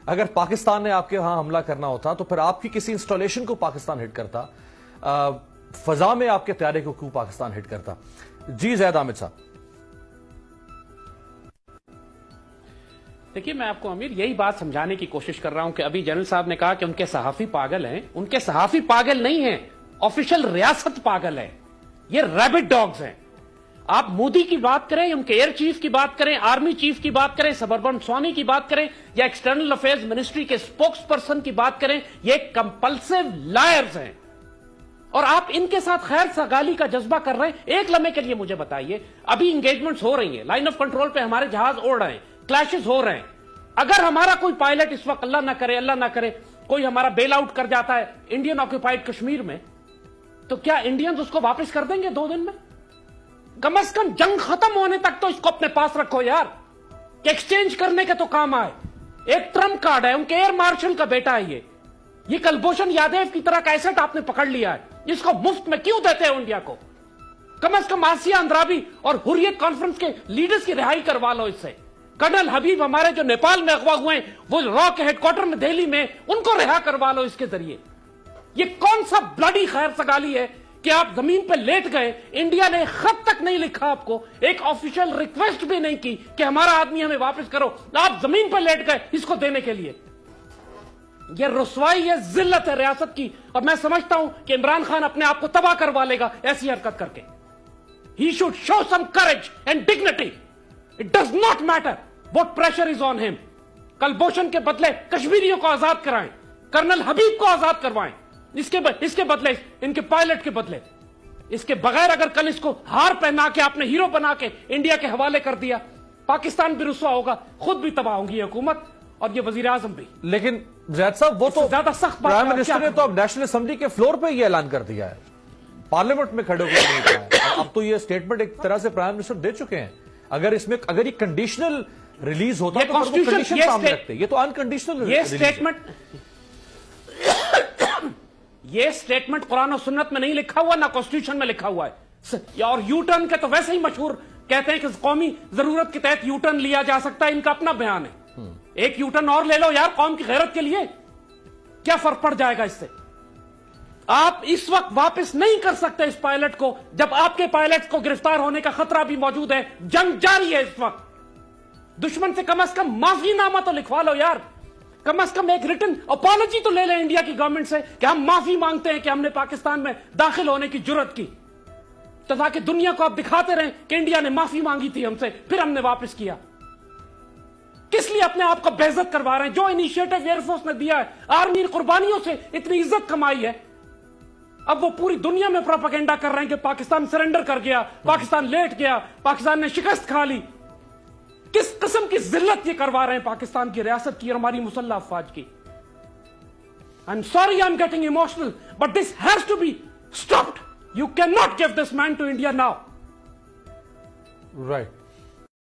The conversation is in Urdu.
اگر پاکستان نے آپ کے ہاں حملہ کرنا ہوتا تو پھر آپ کی کسی انسٹالیشن کو پاکستان ہٹ کرتا، فضا میں آپ کے طیارے کو کیوں پاکستان ہٹ کرتا؟ جی زید احمد صاحب. دیکھیے میں آپ کو امیر یہی بات سمجھانے کی کوشش کر رہا ہوں کہ ابھی جنرل صاحب نے کہا کہ ان کے صحافی پاگل ہیں. ان کے صحافی پاگل نہیں ہیں، آفیشل ریاست پاگل ہے. یہ ریبٹ ڈاگز ہیں. آپ مودی کی بات کریں، ان کے ایئر چیف کی بات کریں، آرمی چیف کی بات کریں، سبربن سوامی کی بات کریں، یا ایکسٹرنل افیئرز منسٹری کے سپوکس پرسن کی بات کریں، یہ کمپلسیو لائرز ہیں. اور آپ ان کے ساتھ خیر سگالی کا جذبہ کر رہے ہیں. ایک لمحے کے لیے مجھے بتائیے، ابھی انگیجمنٹس ہو رہی ہیں، لائن آف کنٹرول پہ ہمارے جہاز اڑ رہے ہیں، کلیشز ہو رہے ہیں. اگر ہمارا کوئی پائلٹ اس وقت اللہ نہ کرے کوئی ہمارا بیل آؤٹ کر جاتا ہے انڈین آکوپائڈ کشمیر میں، تو کیا انڈینز اس کو واپس کر دیں گے 2 دن میں؟ کم از کم جنگ ختم ہونے تک تو اس کو اپنے پاس رکھو یار، کہ ایکسچینج کرنے کے تو کام آئے. ایک ٹرمپ کارڈ ہے، ان کے ایئر مارشل کا بیٹا ہے یہ کلبھوشن یادیو کی طرح کا ایسٹ آپ نے پکڑ لیا ہے. اس کو مفت میں کیوں دیتے ہیں انڈیا کو؟ کم از کم آسیہ اندرابی اور حریت کانفرنس کے لیڈرز کی رہائی کروا لو اس سے. کرنل حبیب ہمارے جو نیپال میں اغوا ہوئے ہیں، وہ را کے ہیڈ کوارٹر میں دہلی میں، ان کو رہا کروا لو اس کے ذریعے. یہ کون سا بلڈی خیر سگالی ہے کہ آپ زمین پہ لیٹ گئے؟ انڈیا نے خط تک نہیں لکھا آپ کو، ایک آفیشل ریکویسٹ بھی نہیں کی کہ ہمارا آدمی ہمیں واپس کرو. آپ زمین پہ لیٹ گئے اس کو دینے کے لیے. یہ رسوائی ہے، ذلت ہے ریاست کی. اور میں سمجھتا ہوں کہ عمران خان اپنے آپ کو تباہ کروا لے گا ایسی حرکت کر کے. He should show some courage and dignity. It does not matter what pressure is on him. Kulbhushan کے بدلے کشمیریوں کو آزاد کرائیں، کرنل حبیب کو آزاد کروائیں، اس کے بدلے ان کے پائلٹ کے بدلے. اس کے بغیر اگر کل اس کو ہار پہنا کے آپ نے ہیرو بنا کے انڈیا کے حوالے کر دیا، پاکستان بھی رسوا ہوگا، خود بھی تباہ ہوں گی حکومت اور یہ وزیر اعظم بھی. لیکن زید صاحب وہ تو زیادہ سخت بات پرائم منسٹر نے تو اب نیشنل اسمبلی کے فلور پہ یہ اعلان کر دیا ہے، پارلیمنٹ میں کھڑے ہوئے نہیں کہا ہے. اب تو یہ سٹیٹمنٹ ایک طرح سے پرائم منسٹر دے چکے ہیں. اگر یہ کنڈیشنل ریلیز ہوتا تو وہ کنڈیشن سامنے رکھتے. یہ تو انکنڈیشنل یہ سٹیٹمنٹ قرآن و سنت میں نہیں لکھا ہوا، نہ کانسٹیٹیوشن میں لکھا ہوا ہے. اور یو ٹرن کے تو ویسے ہی مشہور کہتے ہیں کہ قومی ضرورت کے تحت یو ٹرن لیا جا سکتا ہے. ان کا اپنا بیان ہے. ایک یو ٹرن اور لے لو یار قوم کی غیرت کے لیے، کیا فرق پڑ جائے گا اس سے؟ آپ اس وقت واپس نہیں کر سکتے اس پائلٹ کو جب آپ کے پائلٹ کو گرفتار ہونے کا خطرہ بھی موجود ہے. جنگ جاری ہے اس وقت. دشمن سے کم از کم معافی نامہ تو لکھوا لو یار. کم از کم ایک ریٹن اپالوجی تو لے لیں انڈیا کی گورنمنٹ سے کہ ہم معافی مانگتے ہیں کہ ہم نے پاکستان میں داخل ہونے کی جرت کی، تاکہ دنیا کو آپ دکھاتے رہیں کہ انڈیا نے معافی مانگی تھی ہم سے، پھر ہم نے واپس کیا. کس لیے اپنے آپ کو بے عزت کروا رہے ہیں؟ جو انیشیٹو ایئر فورس نے دیا ہے، آرمی قربانیوں سے اتنی عزت کمائی ہے، اب وہ پوری دنیا میں پروپیگنڈا کر رہے ہیں کہ پاکستان سرنڈر کر گیا، پاکستان لیٹ گیا، پاکستان نے شکست کھا لی. کس قسم کی ذلت یہ کروا رہے ہیں پاکستان کی ریاست کی اور ہماری مسلح افواج کی. I'm sorry I'm getting emotional, but this has to be stopped. You cannot give this man to India now. Right.